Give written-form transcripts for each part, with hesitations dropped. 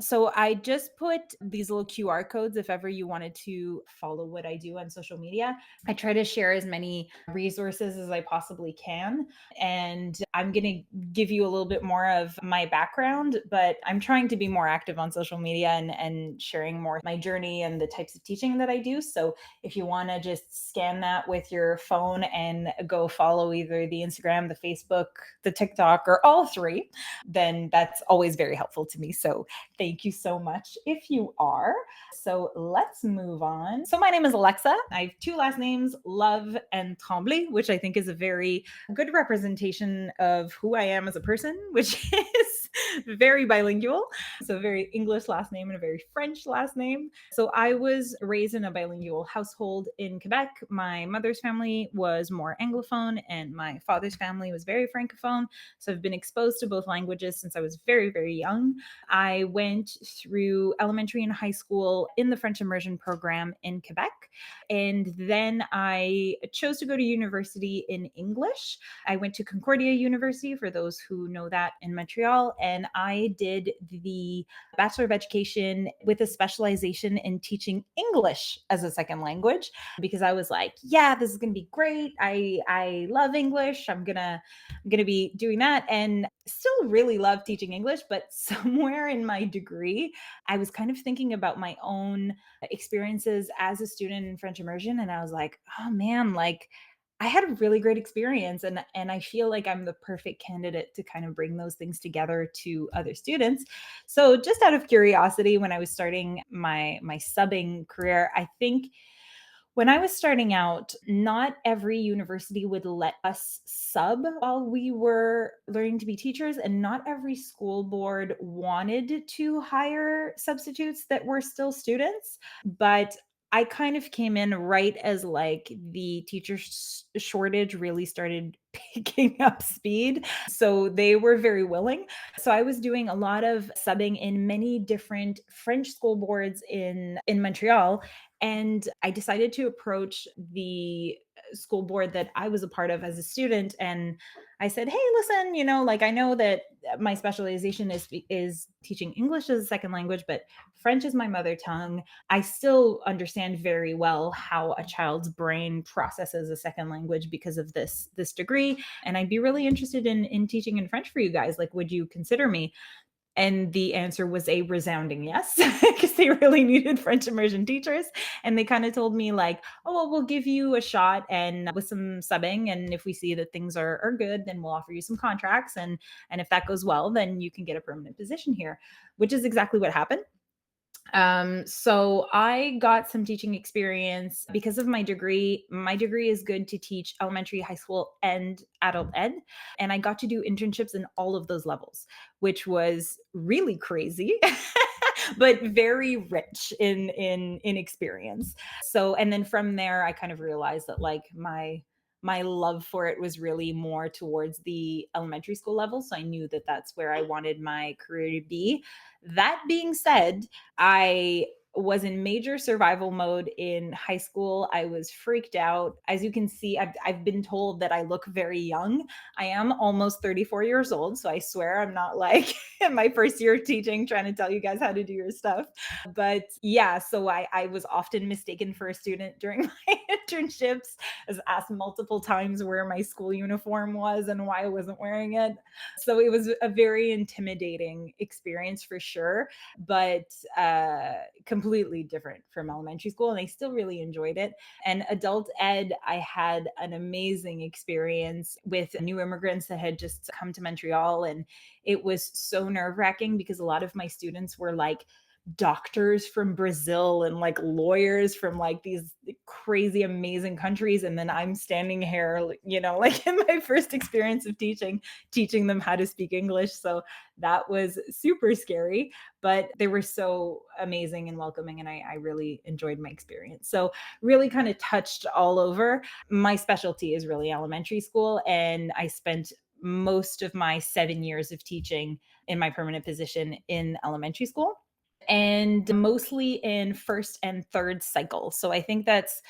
So I just put these little QR codes if ever you wanted to follow what I do on social media. I try to share as many resources as I possibly can. And I'm going to give you a little bit more of my background, but I'm trying to be more active on social media and sharing more my journey and the types of teaching that I do. So if you want to just scan that with your phone and go follow either the Instagram, the Facebook, the TikTok, or all three, then that's always very helpful to me. So thank you so much if you are. So let's move on. So my name is Alexa. I have two last names, Love and Tremblay, which I think is a very good representation of who I am as a person, which is very bilingual. So, a very English last name and a very French last name. So, I was raised in a bilingual household in Quebec. My mother's family was more Anglophone, and my father's family was very Francophone. So, I've been exposed to both languages since I was very, very young. I went through elementary and high school in the French immersion program in Quebec. And then I chose to go to university in English. I went to Concordia University, for those who know that, in Montreal, and I did the Bachelor of Education with a specialization in teaching English as a second language because I was like, yeah, this is going to be great. I love English. I'm going to be doing that and still really love teaching English, but somewhere in my degree, I was kind of thinking about my own experiences as a student in French immersion and I was like, oh man, like I had a really great experience and I feel like I'm the perfect candidate to kind of bring those things together to other students. So just out of curiosity when I was starting my subbing career, I think when I was starting out, not every university would let us sub while we were learning to be teachers, and not every school board wanted to hire substitutes that were still students. But I kind of came in right as like the teacher shortage really started picking up speed. So they were very willing. So I was doing a lot of subbing in many different French school boards in Montreal, and I decided to approach the school board that I was a part of as a student. And I said, hey, listen, like I know that my specialization is teaching English as a second language, but French is my mother tongue. I still understand very well how a child's brain processes a second language because of this degree. And I'd be really interested in teaching in French for you guys. Like, would you consider me? And the answer was a resounding yes, because they really needed French immersion teachers. And they kind of told me, like, oh, well, we'll give you a shot and with some subbing. And if we see that things are good, then we'll offer you some contracts. And if that goes well, then you can get a permanent position here, which is exactly what happened. So I got some teaching experience because of my degree. My degree is good to teach elementary, high school, and adult ed. And I got to do internships in all of those levels, which was really crazy. But very rich in experience. So and then from there I kind of realized that like my love for it was really more towards the elementary school level, so I knew that that's where I wanted my career to be. That being said, I was in major survival mode in high school. I was freaked out. As you can see, I've been told that I look very young. I am almost 34 years old. So I swear I'm not like in my first year of teaching trying to tell you guys how to do your stuff. But yeah, so I was often mistaken for a student during my internships. I was asked multiple times where my school uniform was and why I wasn't wearing it. So it was a very intimidating experience for sure, but completely different from elementary school. And I still really enjoyed it. And adult ed, I had an amazing experience with new immigrants that had just come to Montreal. And it was so nerve wracking because a lot of my students were like, doctors from Brazil and like lawyers from like these crazy amazing countries, and then I'm standing here like in my first experience of teaching them how to speak English. So that was super scary, but they were so amazing and welcoming, and I really enjoyed my experience. So really kind of touched all over. My specialty is really elementary school, and I spent most of my 7 years of teaching in my permanent position in elementary school, and mostly in first and third cycle. So I think that's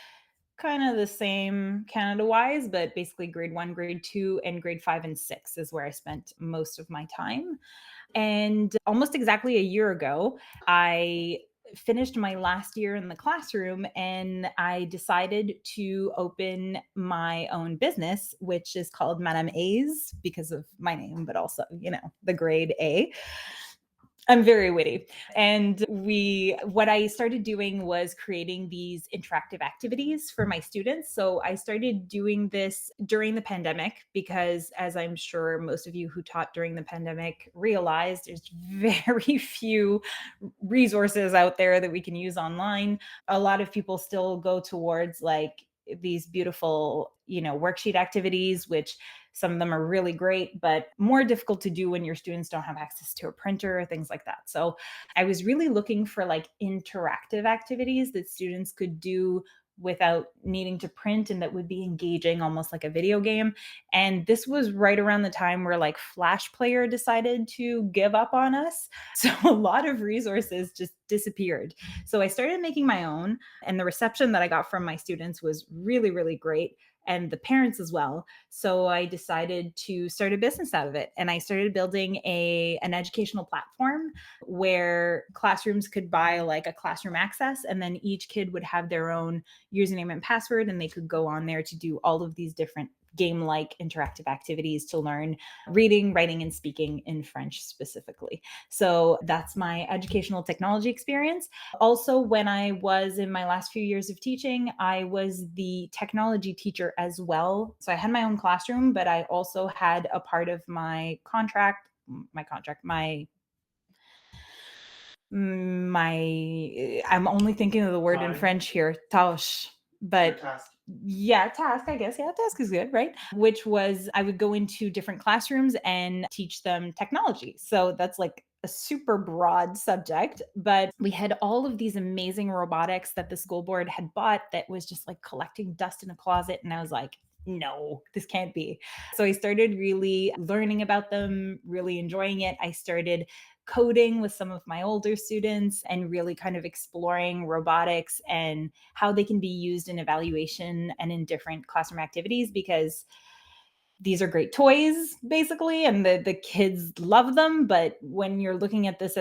kind of the same Canada wise, but basically grade 1, grade 2, and grade 5 and 6 is where I spent most of my time. And almost exactly a year ago, I finished my last year in the classroom and I decided to open my own business, which is called Madame A's because of my name, but also, the grade A. I'm very witty. And what I started doing was creating these interactive activities for my students. So I started doing this during the pandemic because, as I'm sure most of you who taught during the pandemic realized, there's very few resources out there that we can use online. A lot of people still go towards like these beautiful, worksheet activities, which some of them are really great, but more difficult to do when your students don't have access to a printer or things like that. So I was really looking for like interactive activities that students could do without needing to print and that would be engaging, almost like a video game. And this was right around the time where like Flash Player decided to give up on us. So a lot of resources just disappeared. So I started making my own, and the reception that I got from my students was really, really great, and the parents as well. So I decided to start a business out of it. And I started building an educational platform where classrooms could buy like a classroom access, and then each kid would have their own username and password, and they could go on there to do all of these different game like interactive activities to learn reading, writing, and speaking in French specifically. So that's my educational technology experience. Also, when I was in my last few years of teaching, I was the technology teacher as well. So I had my own classroom, but I also had a part of my I'm only thinking of the word in French here, tâche, but yeah, task, I guess. Yeah, task is good, right? Which was I would go into different classrooms and teach them technology. So that's like a super broad subject, but we had all of these amazing robotics that the school board had bought that was just like collecting dust in a closet. And I was like, no, this can't be. So I started really learning about them, really enjoying it. I started coding with some of my older students and really kind of exploring robotics and how they can be used in evaluation and in different classroom activities, because these are great toys basically, and the kids love them. But when you're looking at this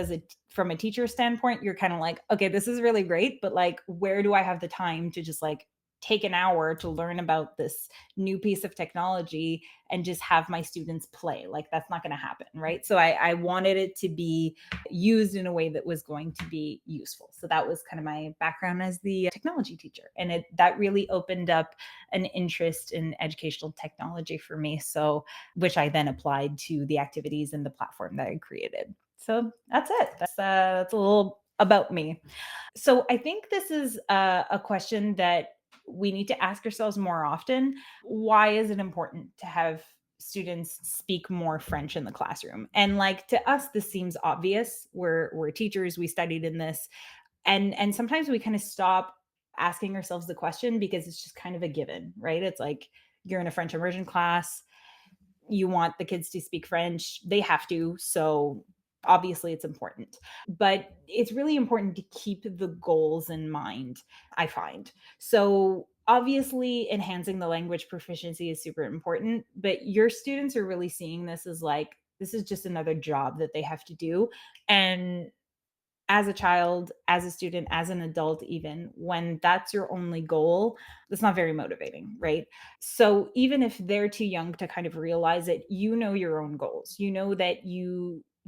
from a teacher standpoint, you're kind of like, okay, this is really great, but like, where do I have the time to just like take an hour to learn about this new piece of technology and just have my students play? Like, that's not going to happen, right? So I wanted it to be used in a way that was going to be useful. So that was kind of my background as the technology teacher, and that really opened up an interest in educational technology for me. So, which I then applied to the activities and the platform that I created. So that's it. That's a little about me. So I think this is a question that we need to ask ourselves more often. Why is it important to have students speak more French in the classroom? And like, to us, this seems obvious. We're teachers. We studied in this, and sometimes we kind of stop asking ourselves the question because it's just kind of a given, right? It's like you're in a French immersion class, you want the kids to speak French, they have to. So obviously it's important. But it's really important to keep the goals in mind, I find. So obviously enhancing the language proficiency is super important, but your students are really seeing this as like, this is just another job that they have to do. And as a child, as a student, as an adult, even when that's your only goal, that's not very motivating, right? So even if they're too young to kind of realize it, you know your own goals. You know that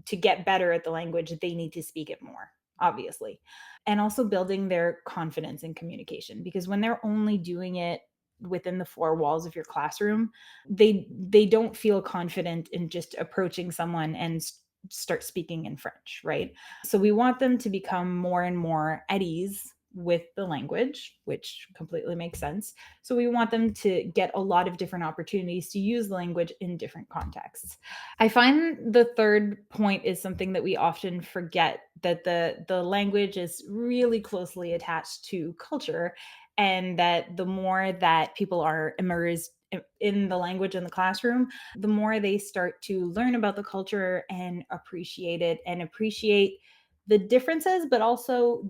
to get better at the language, they need to speak it more, obviously. And also building their confidence in communication, because when they're only doing it within the four walls of your classroom, they don't feel confident in just approaching someone and start speaking in French, right? So we want them to become more and more at ease with the language, which completely makes sense. So we want them to get a lot of different opportunities to use the language in different contexts. I find the third point is something that we often forget, that the language is really closely attached to culture, and that the more that people are immersed in the language in the classroom, the more they start to learn about the culture and appreciate it and appreciate the differences, but also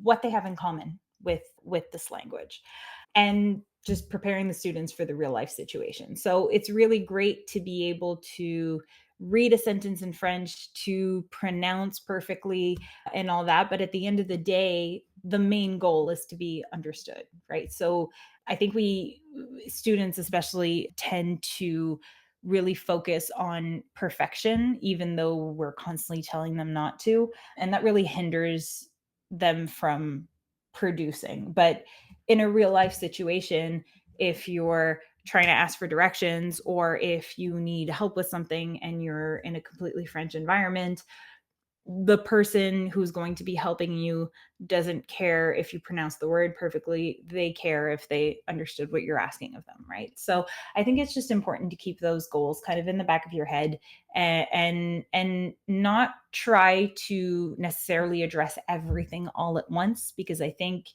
what they have in common with this language, and just preparing the students for the real life situation. So it's really great to be able to read a sentence in French, to pronounce perfectly and all that. But at the end of the day, the main goal is to be understood, right? So I think we students especially tend to really focus on perfection, even though we're constantly telling them not to. And that really hinders them from producing. But in a real life situation, if you're trying to ask for directions or if you need help with something and you're in a completely French environment, the person who's going to be helping you doesn't care if you pronounce the word perfectly. They care if they understood what you're asking of them, right? So I think it's just important to keep those goals kind of in the back of your head, and not try to necessarily address everything all at once, because I think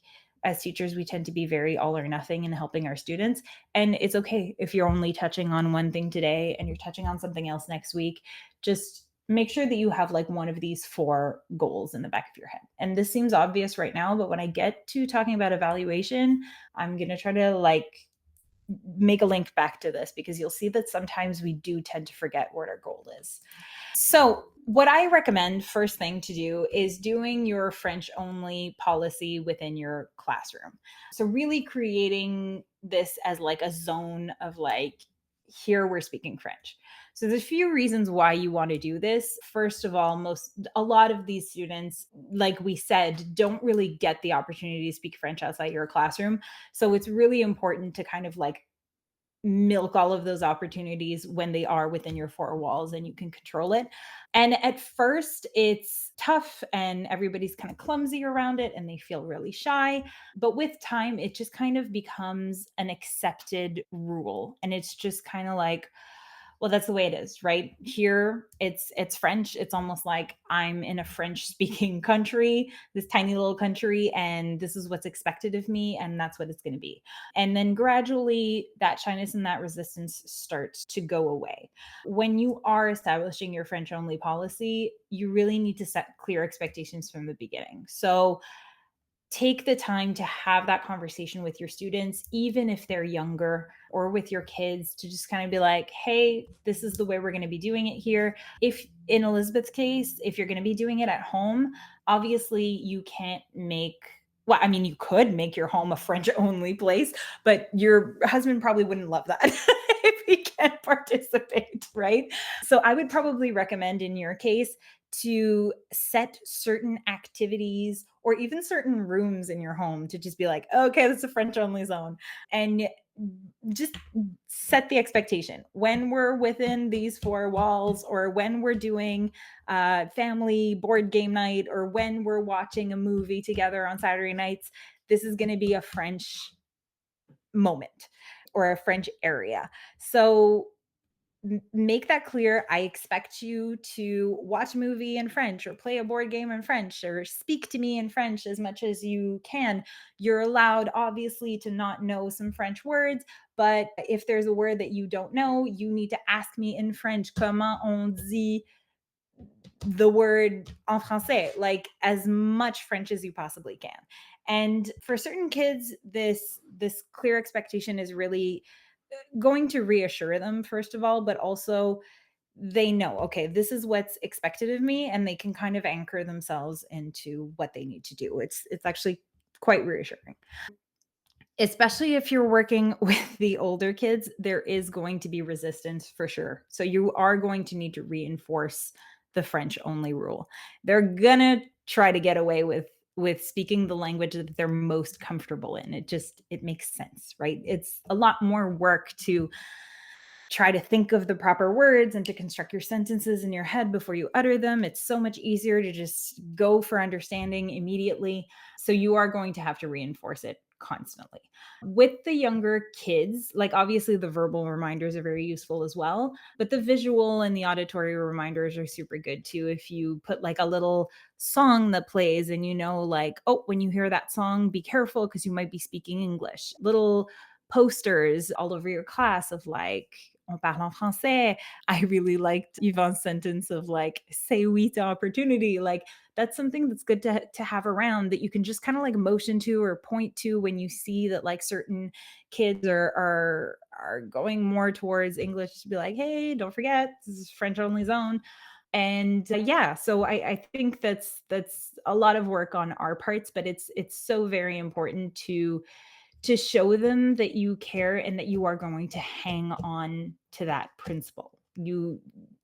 as teachers we tend to be very all or nothing in helping our students. And it's okay if you're only touching on one thing today and you're touching on something else next week. Just make sure that you have like one of these four goals in the back of your head. And this seems obvious right now, but when I get to talking about evaluation, I'm going to try to like make a link back to this, because you'll see that sometimes we do tend to forget what our goal is. So, what I recommend first thing to do is doing your French only policy within your classroom. So, really creating this as like a zone of like, here we're speaking French. So there's a few reasons why you want to do this. First of all, a lot of these students, like we said, don't really get the opportunity to speak French outside your classroom. So it's really important to kind of like milk all of those opportunities when they are within your four walls and you can control it. And at first, it's tough and everybody's kind of clumsy around it and they feel really shy. But with time, it just kind of becomes an accepted rule. And it's just kind of like, well, that's the way it is, right? Here it's French. It's almost like I'm in a French speaking country, this tiny little country, and this is what's expected of me, and that's what it's going to be. And then gradually that shyness and that resistance starts to go away. When you are establishing your French only policy, you really need to set clear expectations from the beginning. So take the time to have that conversation with your students, even if they're younger, or with your kids, to just kind of be like, hey, this is the way we're going to be doing it here. If in Elizabeth's case, if you're going to be doing it at home, obviously you can't make, well, I mean, you could make your home a French only place, but your husband probably wouldn't love that if he can't participate, right? So I would probably recommend in your case to set certain activities or even certain rooms in your home to just be like, okay, that's a French only zone. And just set the expectation when we're within these four walls, or when we're doing family board game night, or when we're watching a movie together on Saturday nights. This is going to be a French moment or a French area. So make that clear. I expect you to watch a movie in French or play a board game in French or speak to me in French as much as you can. You're allowed, obviously, to not know some French words, but if there's a word that you don't know, you need to ask me in French. Comment on dit the word en français, like as much French as you possibly can. And for certain kids, this clear expectation is really going to reassure them, first of all, but also they know, okay, this is what's expected of me, and they can kind of anchor themselves into what they need to do. It's actually quite reassuring. Especially if you're working with the older kids, there is going to be resistance for sure. So you are going to need to reinforce the French only rule. They're gonna try to get away with speaking the language that they're most comfortable in. It makes sense, right? It's a lot more work to try to think of the proper words and to construct your sentences in your head before you utter them. It's so much easier to just go for understanding immediately. So you are going to have to reinforce it constantly. With the younger kids, like obviously the verbal reminders are very useful as well, but the visual and the auditory reminders are super good too. If you put like a little song that plays and you know, like, oh, when you hear that song, be careful because you might be speaking English. Little posters all over your class of like on parle en français. I really liked Yvonne's sentence of like, say oui to opportunity. Like, that's something that's good to have around that you can just kind of like motion to or point to when you see that like certain kids are going more towards English, to be like, hey, don't forget, this is French only zone. And yeah, so I think that's a lot of work on our parts, but it's so very important to show them that you care and that you are going to hang on to that principle.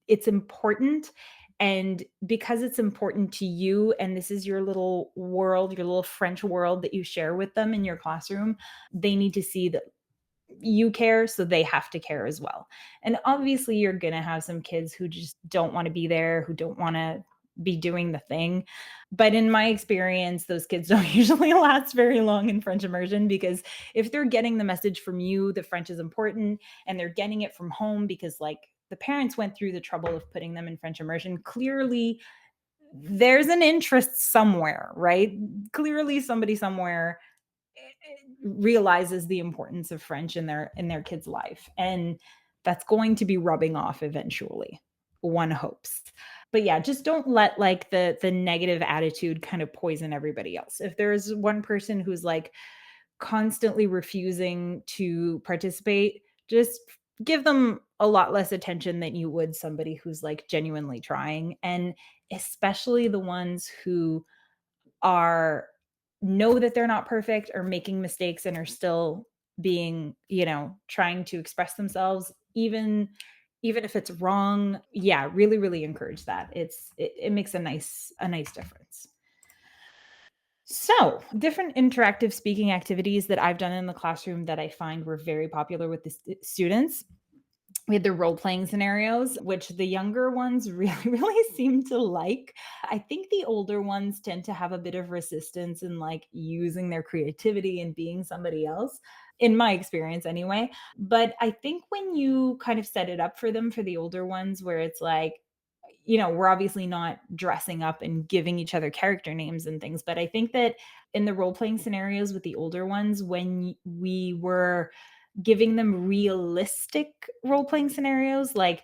It's important, and because it's important to you and this is your little world, your little French world that you share with them in your classroom, they need to see that you care, so they have to care as well. And obviously, you're going to have some kids who just don't want to be there, who don't want to be doing the thing. But in my experience, those kids don't usually last very long in French immersion, because if they're getting the message from you that French is important and they're getting it from home because, like, the parents went through the trouble of putting them in French immersion, clearly there's an interest somewhere, right? Clearly, somebody somewhere realizes the importance of French in their kid's life, and that's going to be rubbing off eventually, one hopes. But yeah, just don't let like the negative attitude kind of poison everybody else. If there's one person who's like constantly refusing to participate, just give them a lot less attention than you would somebody who's like genuinely trying. And especially the ones who are know that they're not perfect or making mistakes and are still being, trying to express themselves, even if it's wrong. Yeah, really, really encourage that. It makes a nice difference. So, different interactive speaking activities that I've done in the classroom that I find were very popular with the students. We had the role playing scenarios, which the younger ones really, really seem to like. I think the older ones tend to have a bit of resistance in like using their creativity and being somebody else, in my experience anyway. But I think when you kind of set it up for them, for the older ones, where it's like, we're obviously not dressing up and giving each other character names and things, but I think that in the role playing scenarios with the older ones, when we were giving them realistic role playing scenarios, like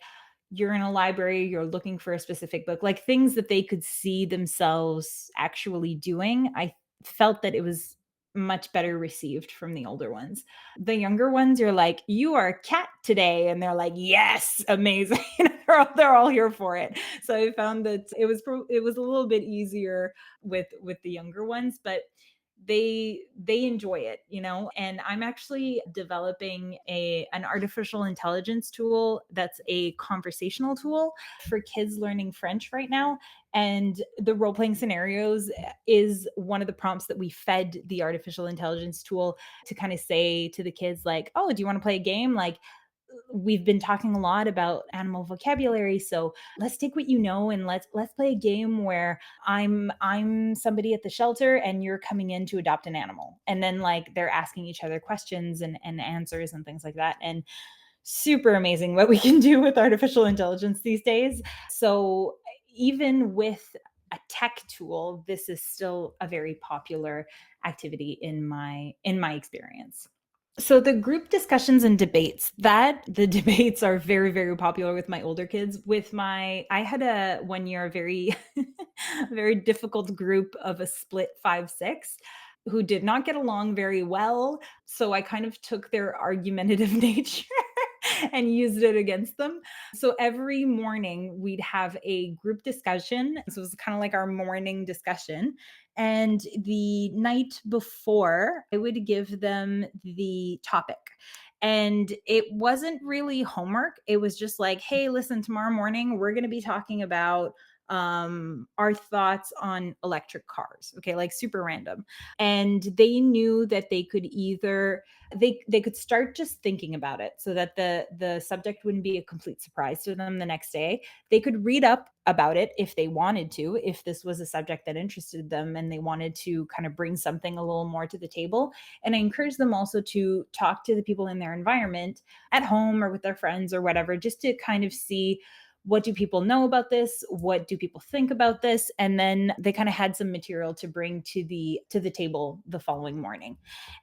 you're in a library, you're looking for a specific book, like things that they could see themselves actually doing, I felt that it was much better received from the older ones. The younger ones, you're like, you are a cat today. And they're like, yes, amazing. they're all here for it. So I found that it was a little bit easier with the younger ones, but they enjoy it, and I'm actually developing an artificial intelligence tool that's a conversational tool for kids learning French right now. And the role playing scenarios is one of the prompts that we fed the artificial intelligence tool, to kind of say to the kids like, oh, do you want to play a game? Like, we've been talking a lot about animal vocabulary, so let's take what and let's play a game where I'm somebody at the shelter and you're coming in to adopt an animal, and then like they're asking each other questions and answers and things like that. And super amazing what we can do with artificial intelligence these days. So even with a tech tool, this is still a very popular activity in my experience. So the group discussions and debates, that the debates are very, very popular with my older kids. I had a 1 year very very difficult group of a split 5-6 who did not get along very well. So I kind of took their argumentative nature and used it against them. So every morning we'd have a group discussion. So it was kind of like our morning discussion. And the night before, I would give them the topic. And it wasn't really homework. It was just like, hey, listen, tomorrow morning we're going to be talking about our thoughts on electric cars. Okay, like super random. And they knew that they could either they could start just thinking about it, so that the subject wouldn't be a complete surprise to them the next day. They could read up about it if they wanted to, if this was a subject that interested them and they wanted to kind of bring something a little more to the table. And I encourage them also to talk to the people in their environment at home or with their friends or whatever, just to kind of see what do people know about this? What do people think about this? And then they kind of had some material to bring to the table the following morning.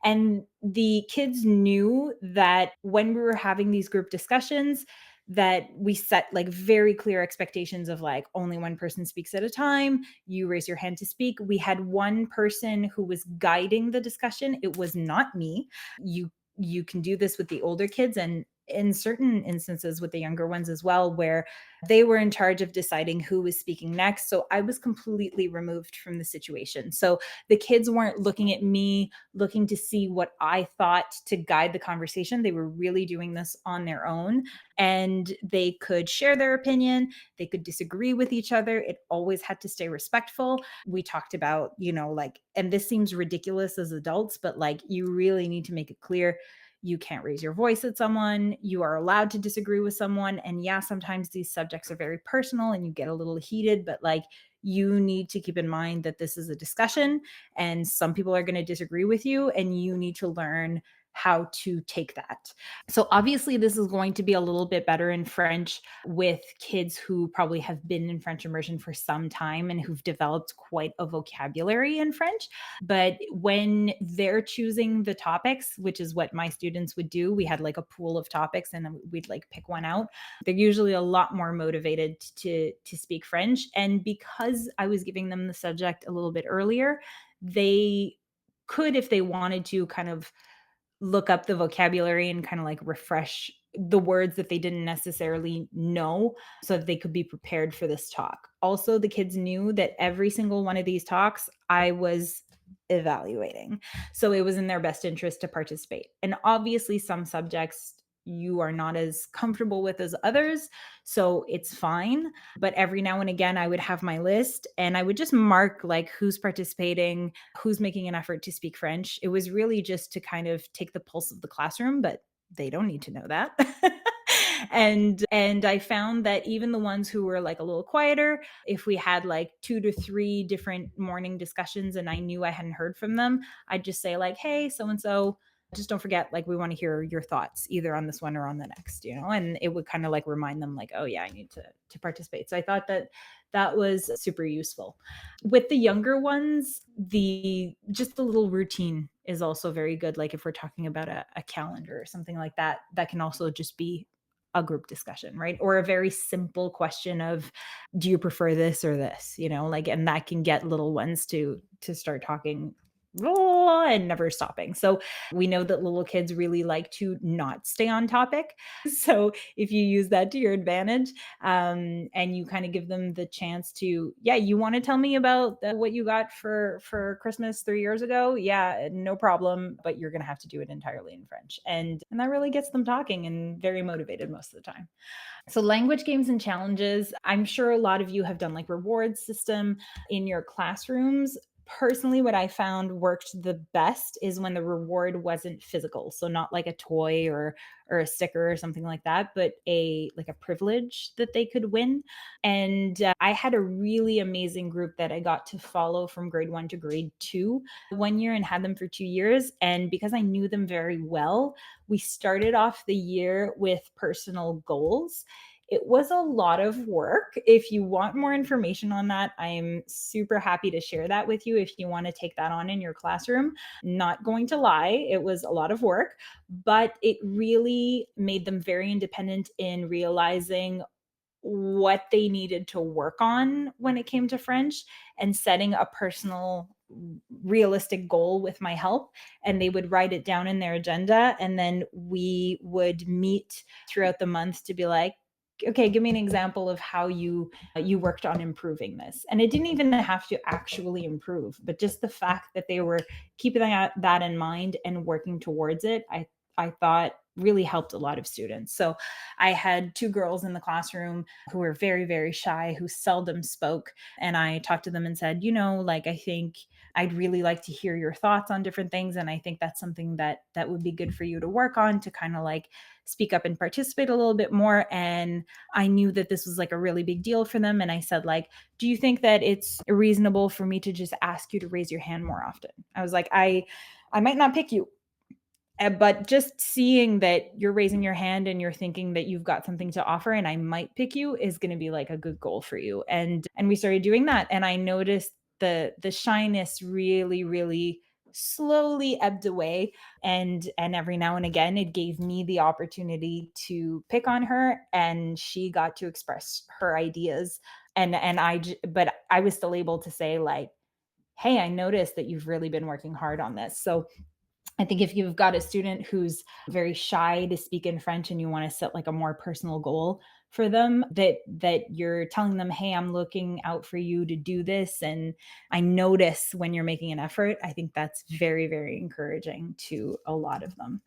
And the kids knew that when we were having these group discussions, that we set like very clear expectations of like only one person speaks at a time. You raise your hand to speak. We had one person who was guiding the discussion. It was not me. You can do this with the older kids, and in certain instances with the younger ones as well, where they were in charge of deciding who was speaking next. So I was completely removed from the situation. So the kids weren't looking at me, looking to see what I thought to guide the conversation. They were really doing this on their own, and they could share their opinion. They could disagree with each other. It always had to stay respectful. We talked about, like, and this seems ridiculous as adults, but like, you really need to make it clear you can't raise your voice at someone. You are allowed to disagree with someone. And yeah, sometimes these subjects are very personal and you get a little heated, but like, you need to keep in mind that this is a discussion and some people are going to disagree with you, and you need to learn how to take that. So obviously this is going to be a little bit better in French with kids who probably have been in French immersion for some time and who've developed quite a vocabulary in French. But when they're choosing the topics, which is what my students would do, we had like a pool of topics and we'd like pick one out. They're usually a lot more motivated to speak French. And because I was giving them the subject a little bit earlier, they could, if they wanted to, kind of look up the vocabulary and kind of like refresh the words that they didn't necessarily know so that they could be prepared for this talk. Also, the kids knew that every single one of these talks I was evaluating. So it was in their best interest to participate. And obviously, some subjects you are not as comfortable with as others. So it's fine. But every now and again, I would have my list and I would just mark like who's participating, who's making an effort to speak French. It was really just to kind of take the pulse of the classroom, but they don't need to know that. And I found that even the ones who were like a little quieter, if we had like 2 to 3 different morning discussions and I knew I hadn't heard from them, I'd just say like, hey, so and so, just don't forget, like, we want to hear your thoughts either on this one or on the next, and it would kind of like remind them like, oh yeah, I need to participate. So I thought that that was super useful. With the younger ones, the just the little routine is also very good. Like if we're talking about a calendar or something like that, that can also just be a group discussion, right? Or a very simple question of, do you prefer this or this? Like, and that can get little ones to start talking and never stopping. So we know that little kids really like to not stay on topic. So if you use that to your advantage, and you kind of give them the chance to, yeah, you want to tell me about what you got for Christmas 3 years ago? Yeah, no problem. But you're going to have to do it entirely in French, and that really gets them talking and very motivated most of the time. So language games and challenges, I'm sure a lot of you have done like reward system in your classrooms. Personally, what I found worked the best is when the reward wasn't physical. So not like a toy or a sticker or something like that, but a like a privilege that they could win. And I had a really amazing group that I got to follow from grade 1 to grade 2 one year and had them for 2 years. And because I knew them very well, we started off the year with personal goals. It was a lot of work. If you want more information on that, I'm super happy to share that with you if you want to take that on in your classroom. Not going to lie, it was a lot of work, but it really made them very independent in realizing what they needed to work on when it came to French and setting a personal realistic goal with my help, and they would write it down in their agenda, and then we would meet throughout the month to be like, okay, give me an example of how you worked on improving this. And it didn't even have to actually improve, but just the fact that they were keeping that in mind and working towards it, I thought really helped a lot of students. So I had 2 girls in the classroom who were very, very shy, who seldom spoke. And I talked to them and said, like, I think I'd really like to hear your thoughts on different things. And I think that's something that would be good for you to work on, to kind of like speak up and participate a little bit more. And I knew that this was like a really big deal for them. And I said, like, do you think that it's reasonable for me to just ask you to raise your hand more often? I was like, I might not pick you. But just seeing that you're raising your hand and you're thinking that you've got something to offer and I might pick you is going to be like a good goal for you. And we started doing that, and I noticed the shyness really slowly ebbed away, and every now and again it gave me the opportunity to pick on her, and she got to express her ideas. But I was still able to say like, hey, I noticed that you've really been working hard on this. So I think if you've got a student who's very shy to speak in French and you want to set like a more personal goal for them, that you're telling them, "Hey, I'm looking out for you to do this and I notice when you're making an effort." I think that's very encouraging to a lot of them.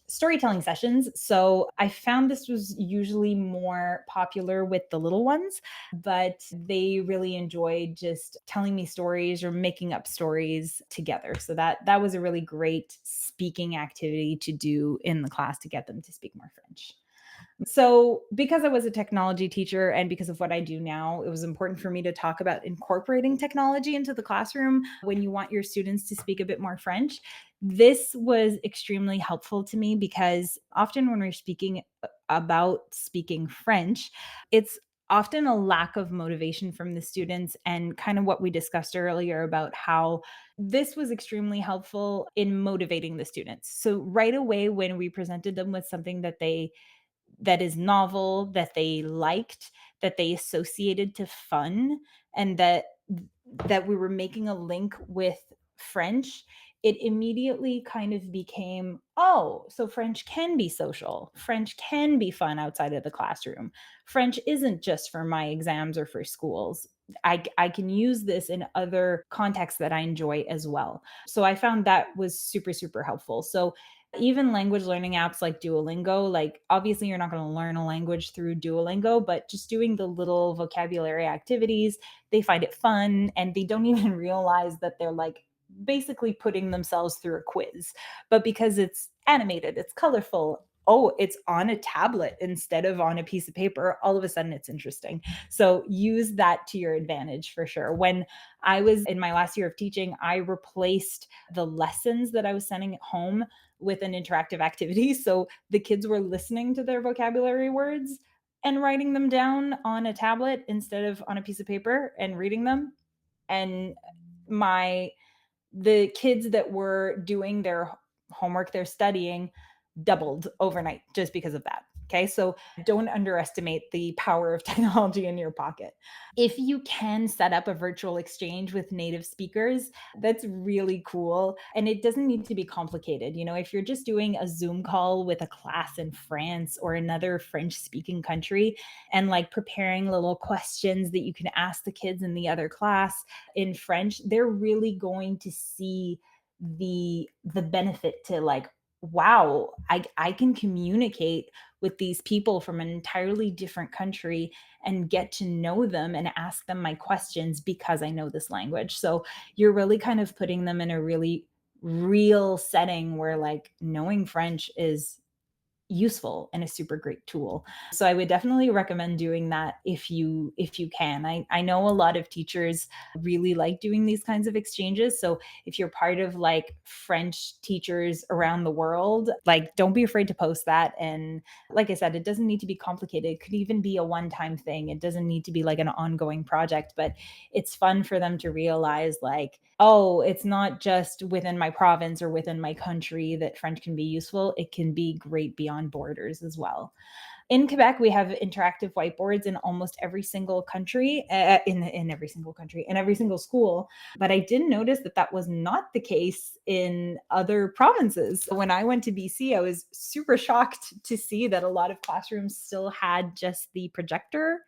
Storytelling sessions. So I found this was usually more popular with the little ones, but they really enjoyed just telling me stories or making up stories together. So that was a really great speaking activity to do in the class to get them to speak more French. So, because I was a technology teacher and because of what I do now, it was important for me to talk about incorporating technology into the classroom when you want your students to speak a bit more French. This was extremely helpful to me because often when we're speaking about speaking French, it's often a lack of motivation from the students, and kind of what we discussed earlier about how this was extremely helpful in motivating the students. So right away when we presented them with something that is novel, that they liked, that they associated to fun, and that we were making a link with French, it immediately kind of became, oh, so French can be social. French can be fun outside of the classroom. French isn't just for my exams or for schools. I can use this in other contexts that I enjoy as well. So I found that was super helpful. So even language learning apps like Duolingo, like obviously you're not going to learn a language through Duolingo, but just doing the little vocabulary activities, they find it fun and they don't even realize that they're like basically putting themselves through a quiz. But because it's animated, it's colorful, oh, it's on a tablet instead of on a piece of paper, all of a sudden it's interesting. So use that to your advantage for sure. When I was in my last year of teaching, I replaced the lessons that I was sending at home with an interactive activity. So the kids were listening to their vocabulary words and writing them down on a tablet instead of on a piece of paper and reading them. And my the kids that were doing their homework, they're studying, doubled overnight just because of that. Okay. So don't underestimate the power of technology in your pocket. If you can set up a virtual exchange with native speakers, that's really cool. And it doesn't need to be complicated. You know, if you're just doing a Zoom call with a class in France or another French speaking country and like preparing little questions that you can ask the kids in the other class in French, they're really going to see the benefit to like, wow, I can communicate with these people from an entirely different country and get to know them and ask them my questions because I know this language. So you're really kind of putting them in a really real setting where like knowing French is useful and a super great tool. So I would definitely recommend doing that if you can. I know a lot of teachers really like doing these kinds of exchanges. So if you're part of like French teachers around the world, like don't be afraid to post that. And like I said, it doesn't need to be complicated. It could even be a one-time thing. It doesn't need to be like an ongoing project, but it's fun for them to realize like, oh, it's not just within my province or within my country that French can be useful. It can be great beyond borders as well. In Quebec, we have interactive whiteboards in almost every single country, in every single country, in every single school. But I did notice that that was not the case in other provinces. When I went to BC, I was super shocked to see that a lot of classrooms still had just the projector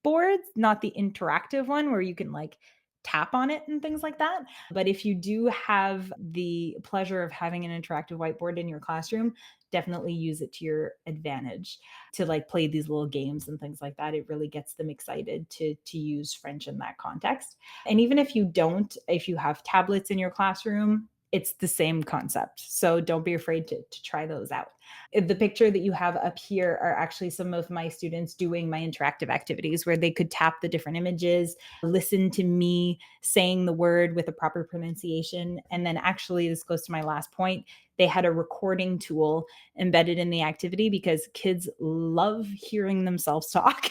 boards, not the interactive one where you can like tap on it and things like that. But if you do have the pleasure of having an interactive whiteboard in your classroom, definitely use it to your advantage to like play these little games and things like that. It really gets them excited to use French in that context. And even if you don't, if you have tablets in your classroom, it's the same concept. So don't be afraid to try those out. The picture that you have up here are actually some of my students doing my interactive activities where they could tap the different images, listen to me saying the word with a proper pronunciation. And then, actually, this goes to my last point. They had a recording tool embedded in the activity because kids love hearing themselves talk.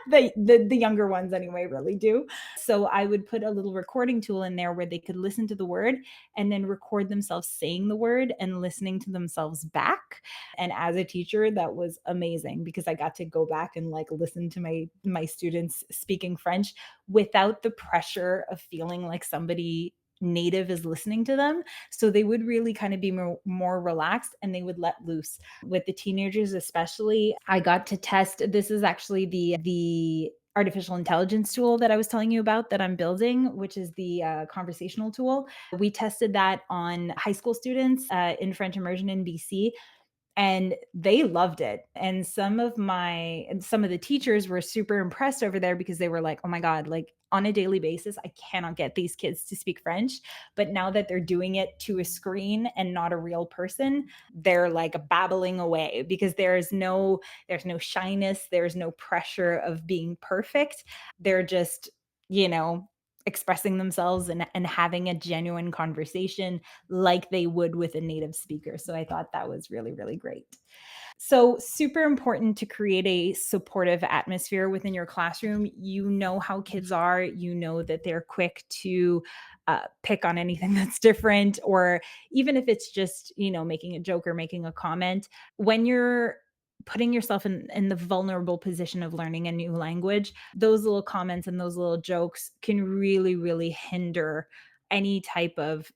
The younger ones anyway really do. So I would put a little recording tool in there where they could listen to the word and then record themselves saying the word and listening to themselves back. And as a teacher, that was amazing because I got to go back and like listen to my students speaking French without the pressure of feeling like somebody native is listening to them. So they would really kind of be more relaxed and they would let loose. With the teenagers especially, I got to test, this is actually the artificial intelligence tool that I was telling you about that I'm building, which is the conversational tool. We tested that on high school students in French immersion in BC, and they loved it. And some of the teachers were super impressed over there because they were like, oh my god, like on a daily basis I cannot get these kids to speak French, but now that they're doing it to a screen and not a real person, they're like babbling away because there's no shyness, there's no pressure of being perfect. They're just, you know expressing themselves and having a genuine conversation like they would with a native speaker. So I thought that was really, really great. So, super important to create a supportive atmosphere within your classroom. You know how kids are, you know that they're quick to pick on anything that's different, or even if it's just, making a joke or making a comment. When you're putting yourself in the vulnerable position of learning a new language, those little comments and those little jokes can really, really hinder any type of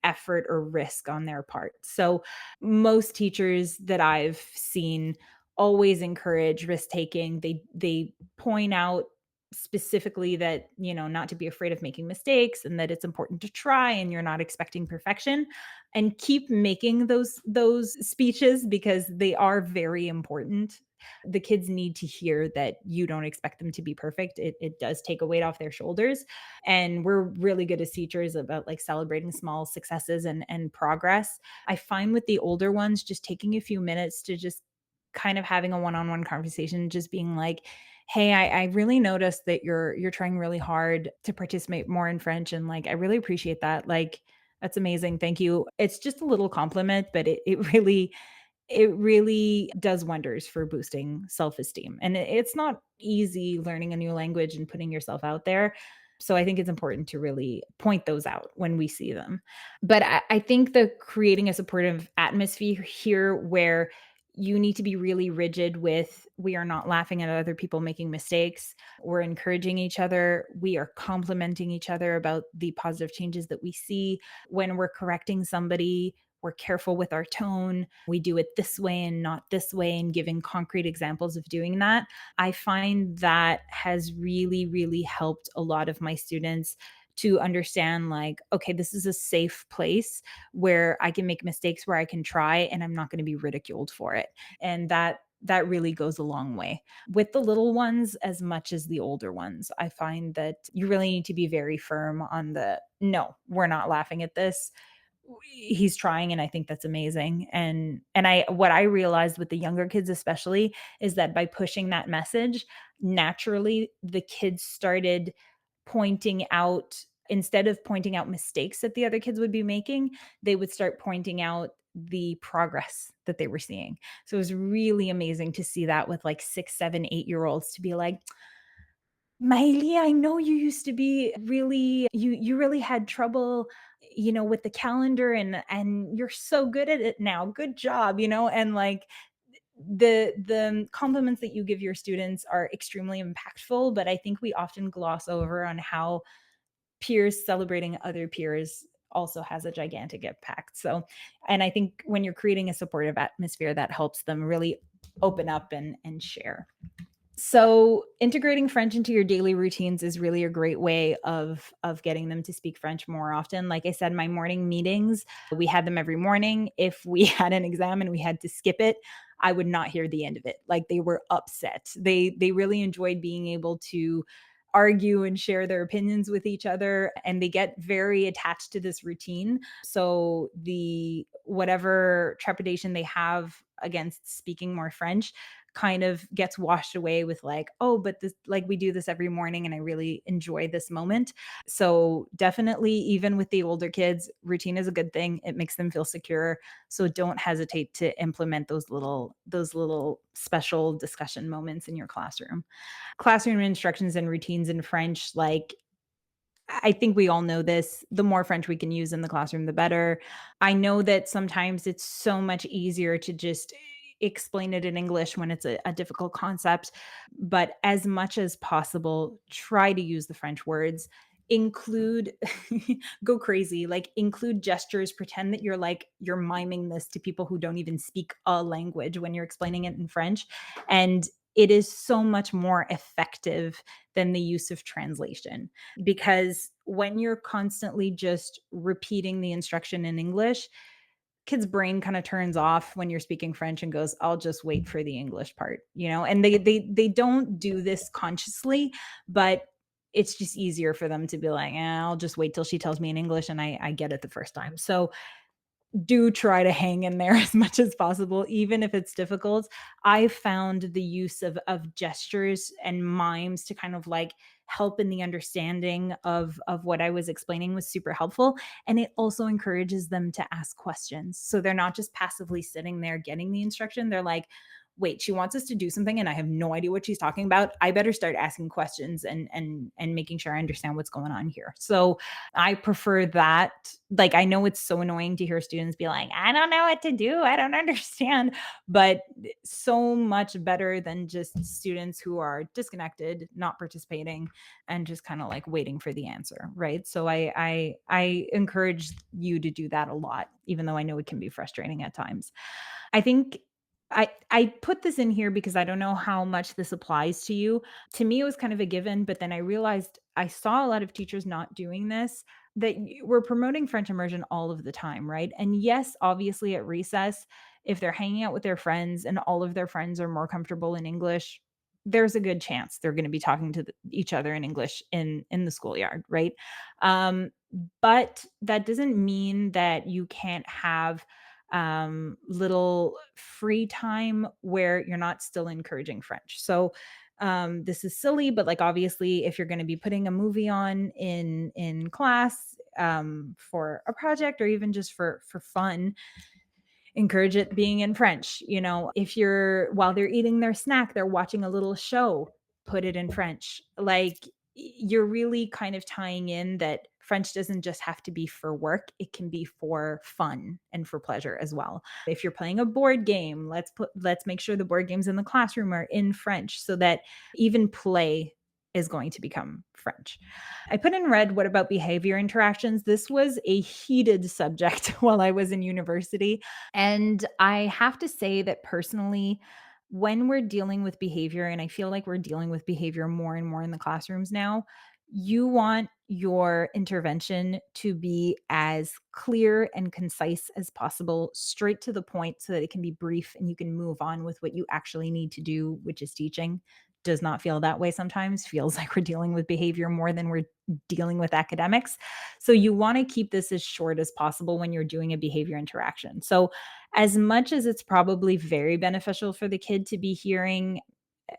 effort or risk on their part. So, most teachers that I've seen always encourage risk taking. They point out specifically that, not to be afraid of making mistakes and that it's important to try and you're not expecting perfection, and keep making those speeches because they are very important. The kids need to hear that you don't expect them to be perfect. It does take a weight off their shoulders. And we're really good as teachers about like celebrating small successes and progress. I find with the older ones, just taking a few minutes to just kind of having a one-on-one conversation, just being like, hey, I really noticed that you're trying really hard to participate more in French. And like, I really appreciate that. Like, that's amazing. Thank you. It's just a little compliment, but it really does wonders for boosting self-esteem. And it's not easy learning a new language and putting yourself out there. So I think it's important to really point those out when we see them. But I think the creating a supportive atmosphere here where you need to be really rigid with, we are not laughing at other people making mistakes. We're encouraging each other. We are complimenting each other about the positive changes that we see. When we're correcting somebody, we're careful with our tone. We do it this way and not this way, and giving concrete examples of doing that. I find that has really, really helped a lot of my students to understand, like, okay, this is a safe place where I can make mistakes, where I can try, and I'm not going to be ridiculed for it. And that really goes a long way with the little ones as much as the older ones. I find that you really need to be very firm on the, no, we're not laughing at this, he's trying, and I think that's amazing. And I what I realized with the younger kids especially is that by pushing that message, naturally the kids started pointing out, instead of pointing out mistakes that the other kids would be making, they would start pointing out the progress that they were seeing. So it was really amazing to see that with like 6, 7, 8 year olds, to be like, Maili, I know you used to be really, you really had trouble, with the calendar, and you're so good at it now. Good job, and like the compliments that you give your students are extremely impactful, but I think we often gloss over on how peers celebrating other peers also has a gigantic impact. So, and I think when you're creating a supportive atmosphere, that helps them really open up and share. So, integrating French into your daily routines is really a great way of getting them to speak French more often. Like I said, my morning meetings, we had them every morning. If we had an exam and we had to skip it, I would not hear the end of it. Like, they were upset. They really enjoyed being able to argue and share their opinions with each other, and they get very attached to this routine. So the whatever trepidation they have against speaking more French kind of gets washed away with like, oh, but this, like, we do this every morning and I really enjoy this moment. So definitely, even with the older kids, routine is a good thing. It makes them feel secure. So don't hesitate to implement those little special discussion moments in your classroom. Classroom instructions and routines in French, like, I think we all know this. The more French we can use in the classroom, the better. I know that sometimes it's so much easier to just explain it in English when it's a difficult concept. But as much as possible, try to use the French words. Include, go crazy, like include gestures, pretend that you're miming this to people who don't even speak a language when you're explaining it in French. And it is so much more effective than the use of translation, because when you're constantly just repeating the instruction in English, kid's brain kind of turns off when you're speaking French and goes, I'll just wait for the English part, and they don't do this consciously, but it's just easier for them to be like, I'll just wait till she tells me in English and I get it the first time. So do try to hang in there as much as possible, even if it's difficult. I found the use of gestures and mimes to kind of like help in the understanding of what I was explaining was super helpful. And it also encourages them to ask questions. So they're not just passively sitting there getting the instruction. They're like, wait, she wants us to do something and I have no idea what she's talking about. I better start asking questions and making sure I understand what's going on here. So I prefer that. Like, I know it's so annoying to hear students be like, I don't know what to do. I don't understand. But so much better than just students who are disconnected, not participating, and just kind of like waiting for the answer. Right. So I encourage you to do that a lot, even though I know it can be frustrating at times. I think I put this in here because I don't know how much this applies to you. To me, it was kind of a given, but then I realized I saw a lot of teachers not doing this, that we're promoting French immersion all of the time, right? And yes, obviously at recess, if they're hanging out with their friends and all of their friends are more comfortable in English, there's a good chance they're going to be talking to each other in English in the schoolyard, right? Um, but that doesn't mean that you can't have little free time where you're not still encouraging French. So this is silly, but like obviously if you're going to be putting a movie on in class for a project or even just for fun, encourage it being in French. If you're while they're eating their snack, they're watching a little show, put it in French. Like, you're really kind of tying in that French doesn't just have to be for work, it can be for fun and for pleasure as well. If you're playing a board game, let's make sure the board games in the classroom are in French so that even play is going to become French. I put in red, what about behavior interactions? This was a heated subject while I was in university. And I have to say that personally, when we're dealing with behavior, and I feel like we're dealing with behavior more and more in the classrooms now, you want your intervention to be as clear and concise as possible, straight to the point so that it can be brief and you can move on with what you actually need to do, which is teaching. Does not feel that way sometimes. Feels like we're dealing with behavior more than we're dealing with academics. So you want to keep this as short as possible when you're doing a behavior interaction. So as much as it's probably very beneficial for the kid to be hearing eh,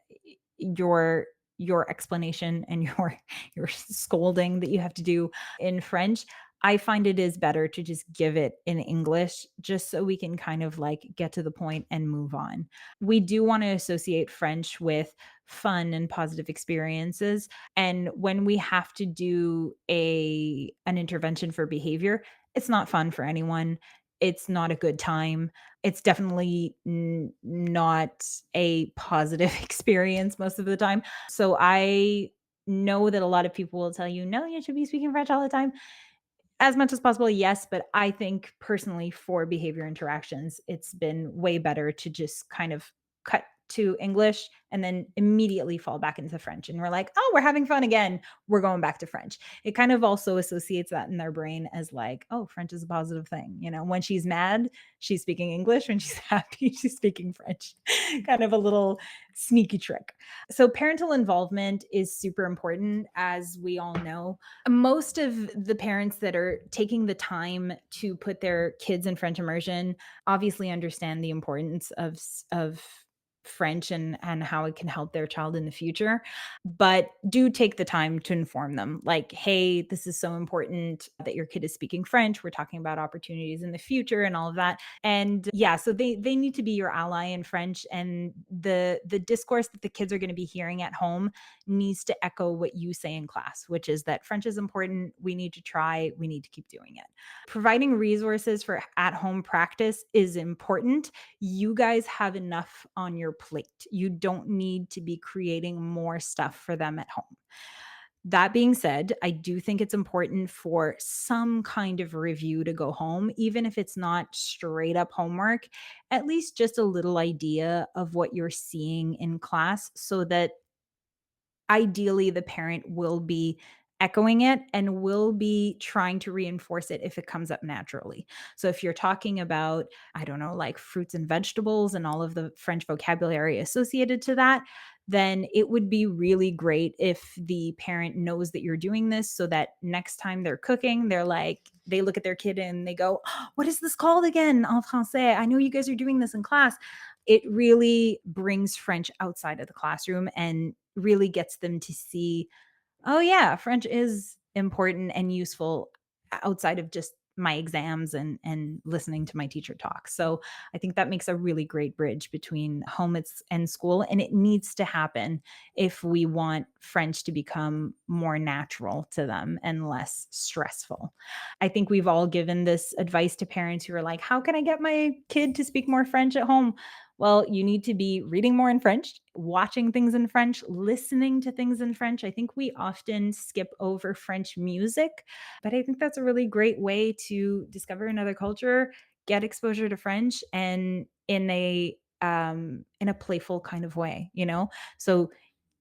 your explanation and your scolding that you have to do in French, I find it is better to just give it in English just so we can kind of like get to the point and move on. We do want to associate French with fun and positive experiences, and when we have to do a an intervention for behavior, it's not fun for anyone. It's not a good time. It's definitely not a positive experience most of the time. So I know that a lot of people will tell you, no, you should be speaking French all the time. As much as possible, yes, but I think personally for behavior interactions, it's been way better to just kind of cut to English and then immediately fall back into French. And we're like, oh, we're having fun again. We're going back to French. It kind of also associates that in their brain as like, oh, French is a positive thing. You know, when she's mad, she's speaking English. When she's happy, she's speaking French. Kind of a little sneaky trick. So, parental involvement is super important, as we all know. Most of the parents that are taking the time to put their kids in French immersion obviously understand the importance of French and how it can help their child in the future, but do take the time to inform them like, hey, this is so important that your kid is speaking French. We're talking about opportunities in the future and all of that. And yeah, so they need to be your ally in French, and the discourse that the kids are going to be hearing at home needs to echo what you say in class, which is that French is important. We need to try, we need to keep doing it. Providing resources for at home practice is important. You guys have enough on your plate. You don't need to be creating more stuff for them at home. That being said, I do think it's important for some kind of review to go home, even if it's not straight up homework, at least just a little idea of what you're seeing in class so that ideally the parent will be echoing it and will be trying to reinforce it if it comes up naturally. So if you're talking about, I don't know, like fruits and vegetables and all of the French vocabulary associated to that, then it would be really great if the parent knows that you're doing this so that next time they're cooking, they're like, they look at their kid and they go, "Oh, what is this called again en français? I know you guys are doing this in class." It really brings French outside of the classroom and really gets them to see, oh yeah, French is important and useful outside of just my exams and listening to my teacher talk. So I think that makes a really great bridge between home and school, and it needs to happen if we want French to become more natural to them and less stressful. I think we've all given this advice to parents who are like, how can I get my kid to speak more French at home? Well, you need to be reading more in French, watching things in French, listening to things in French. I think we often skip over French music, but I think that's a really great way to discover another culture, get exposure to French, and in a playful kind of way, you know? So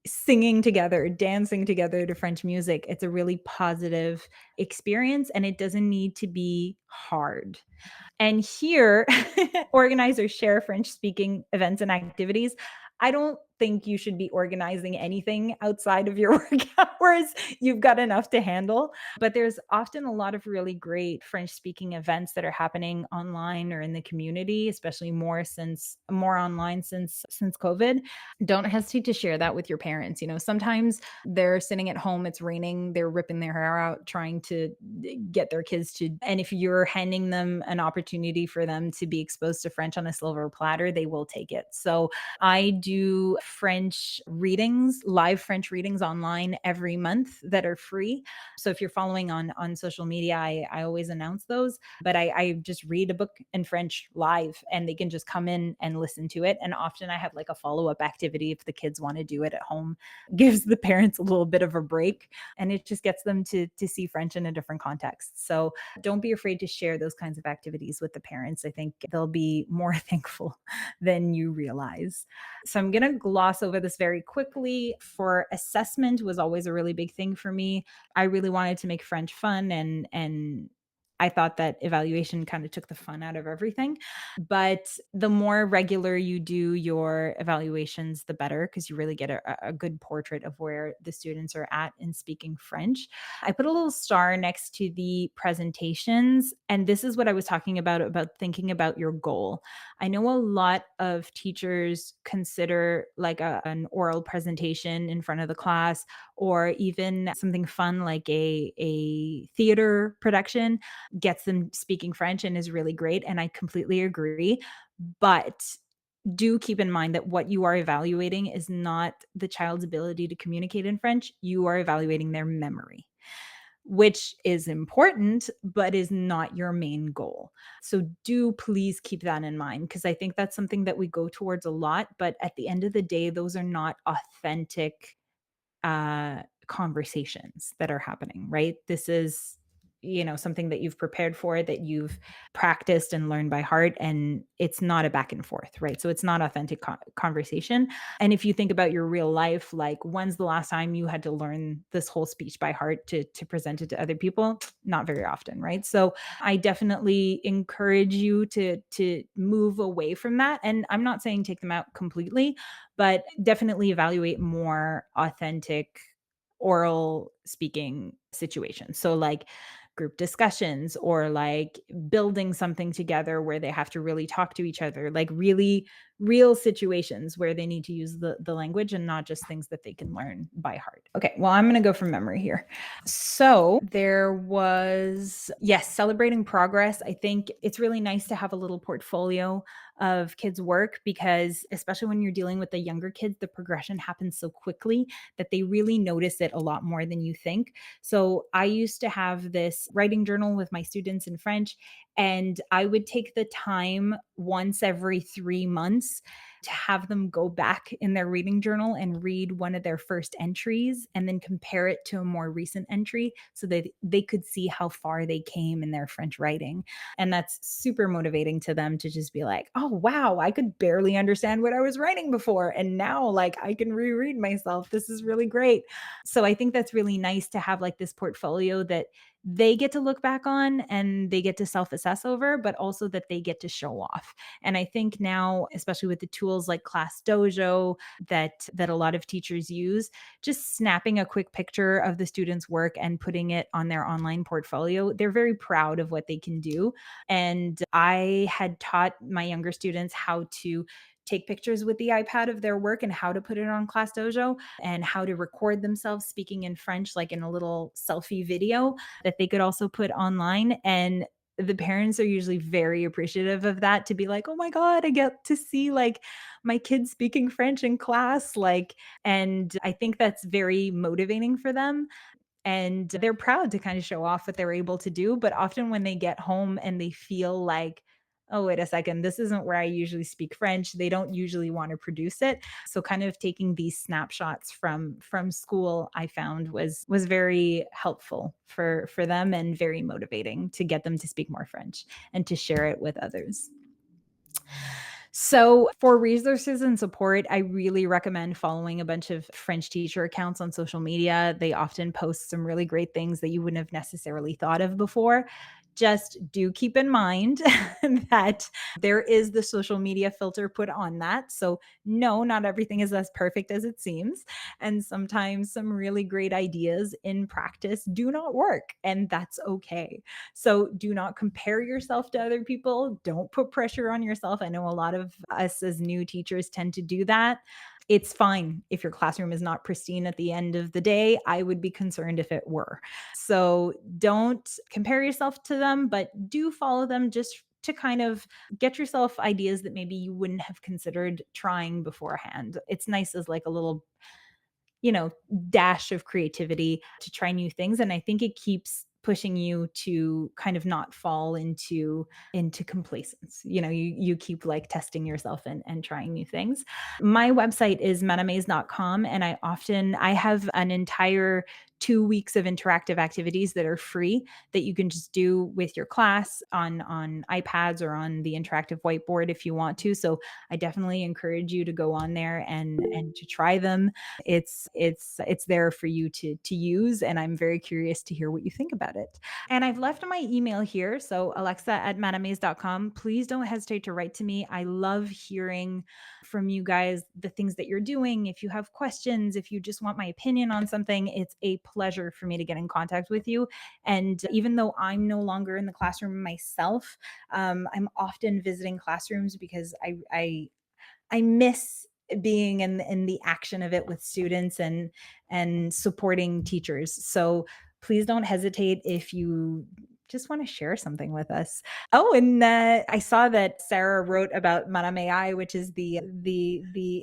singing together, dancing together to French music, it's a really positive experience and it doesn't need to be hard. And here, organizers share French speaking events and activities. I don't think you should be organizing anything outside of your work hours. You've got enough to handle. But there's often a lot of really great French speaking events that are happening online or in the community, especially more online since COVID. Don't hesitate to share that with your parents. You know, sometimes they're sitting at home, it's raining, they're ripping their hair out trying to get their kids to, and if you're handing them an opportunity for them to be exposed to French on a silver platter, they will take it. So I do French readings, live French readings online every month that are free. So if you're following on social media, I always announce those, but I just read a book in French live and they can just come in and listen to it. And often I have like a follow-up activity if the kids want to do it at home, gives the parents a little bit of a break, and it just gets them to see French in a different context. So don't be afraid to share those kinds of activities with the parents. I think they'll be more thankful than you realize. So I'm going to gloss over this very quickly. For assessment was always a really big thing for me. I really wanted to make French fun, and I thought that evaluation kind of took the fun out of everything. But the more regular you do your evaluations, the better, because you really get a good portrait of where the students are at in speaking French. I put a little star next to the presentations. And this is what I was talking about thinking about your goal. I know a lot of teachers consider like an oral presentation in front of the class, or even something fun like a theater production gets them speaking French and is really great. And I completely agree. But do keep in mind that what you are evaluating is not the child's ability to communicate in French. You are evaluating their memory, which is important, but is not your main goal. So do please keep that in mind, because I think that's something that we go towards a lot. But at the end of the day, those are not authentic conversations that are happening, right? This is something that you've prepared for, that you've practiced and learned by heart, and it's not a back and forth, right? So it's not authentic conversation. And if you think about your real life, like, when's the last time you had to learn this whole speech by heart to present it to other people? Not very often, right? So I definitely encourage you to move away from that. And I'm not saying take them out completely, but definitely evaluate more authentic oral speaking situations. So like group discussions, or like building something together where they have to really talk to each other, like really real situations where they need to use the language, and not just things that they can learn by heart. Okay, well, I'm going to go from memory here. So there was, yes, celebrating progress. I think it's really nice to have a little portfolio of kids' work, because especially when you're dealing with the younger kids, the progression happens so quickly that they really notice it a lot more than you think. So I used to have this writing journal with my students in French, and I would take the time once every 3 months to have them go back in their reading journal and read one of their first entries, and then compare it to a more recent entry, so that they could see how far they came in their French writing. And that's super motivating to them, to just be like, oh, wow, I could barely understand what I was writing before. And now, like, I can reread myself. This is really great. So I think that's really nice to have like this portfolio that they get to look back on and they get to self assess over, but also that they get to show off. And I think now, especially with the tools like Class Dojo that a lot of teachers use, just snapping a quick picture of the student's work and putting it on their online portfolio, they're very proud of what they can do. And I had taught my younger students how to take pictures with the iPad of their work and how to put it on Class Dojo, and how to record themselves speaking in French, like in a little selfie video that they could also put online. And the parents are usually very appreciative of that, to be like, oh my God, I get to see like my kids speaking French in class. Like, and I think that's very motivating for them, and they're proud to kind of show off what they're able to do. But often when they get home and they feel like, oh, wait a second, this isn't where I usually speak French, they don't usually want to produce it. So kind of taking these snapshots from school, I found was very helpful for them, and very motivating to get them to speak more French and to share it with others. So, for resources and support, I really recommend following a bunch of French teacher accounts on social media. They often post some really great things that you wouldn't have necessarily thought of before. Just do keep in mind that there is the social media filter put on that. So, no, not everything is as perfect as it seems. And sometimes some really great ideas in practice do not work, and that's okay. So do not compare yourself to other people. Don't put pressure on yourself. I know a lot of us as new teachers tend to do that. It's fine if your classroom is not pristine at the end of the day. I would be concerned if it were. So don't compare yourself to them, but do follow them, just to kind of get yourself ideas that maybe you wouldn't have considered trying beforehand. It's nice as like a little, dash of creativity to try new things. And I think it keeps pushing you to kind of not fall into complacence. You keep like testing yourself and trying new things. My website is metamaze.com, and I have an entire 2 weeks of interactive activities that are free, that you can just do with your class on iPads or on the interactive whiteboard if you want to. So I definitely encourage you to go on there and to try them. It's there for you to use, and I'm very curious to hear what you think about it. And I've left my email here, so alexa@madamaze.com. Please don't hesitate to write to me. I love hearing from you guys the things that you're doing. If you have questions, if you just want my opinion on something, it's a pleasure for me to get in contact with you. And even though I'm no longer in the classroom myself, I'm often visiting classrooms, because I miss being in the action of it with students and supporting teachers. So please don't hesitate if you just want to share something with us. Oh, and I saw that Sarah wrote about Madame AI, which is the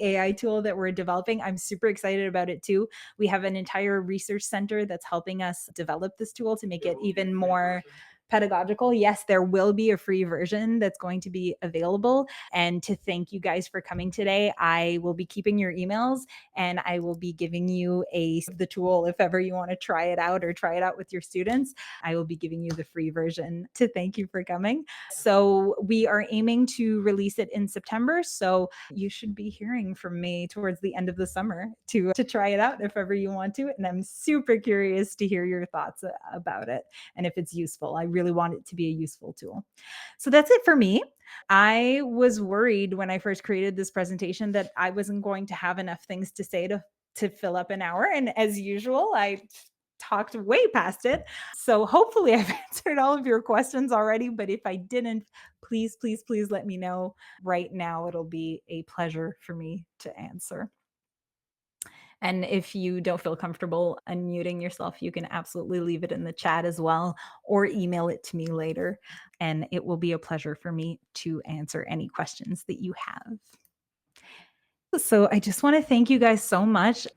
AI tool that we're developing. I'm super excited about it too. We have an entire research center that's helping us develop this tool to make it even more pedagogical, yes, there will be a free version that's going to be available. And to thank you guys for coming today, I will be keeping your emails and I will be giving you the tool if ever you want to try it out or try it out with your students. I will be giving you the free version to thank you for coming. So we are aiming to release it in September. So you should be hearing from me towards the end of the summer to try it out if ever you want to. And I'm super curious to hear your thoughts about it and if it's useful. I really want it to be a useful tool. So that's it for me. I was worried when I first created this presentation that I wasn't going to have enough things to say to fill up an hour. And as usual, I talked way past it. So hopefully I've answered all of your questions already. But if I didn't, please, please, please let me know right now. It'll be a pleasure for me to answer. And if you don't feel comfortable unmuting yourself, you can absolutely leave it in the chat as well or email it to me later. And it will be a pleasure for me to answer any questions that you have. So I just want to thank you guys so much.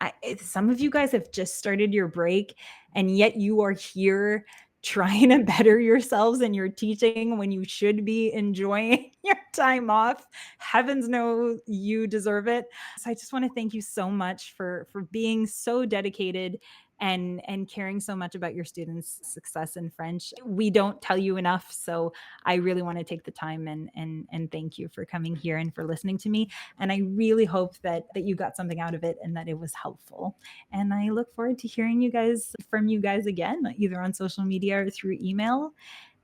Some of you guys have just started your break, and yet you are here trying to better yourselves in your teaching when you should be enjoying your time off. Heavens know you deserve it. So I just want to thank you so much for being so dedicated and caring so much about your students' success in French. We don't tell you enough, so I really want to take the time and thank you for coming here and for listening to me. And I really hope that you got something out of it and that it was helpful. And I look forward to hearing from you guys again, either on social media or through email.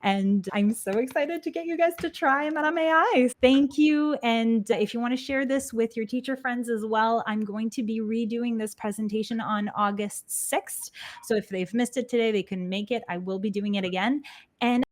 And I'm so excited to get you guys to try Madame AI. Thank you. And if you want to share this with your teacher friends as well, I'm going to be redoing this presentation on August 6th. So if they've missed it today, they can make it. I will be doing it again. And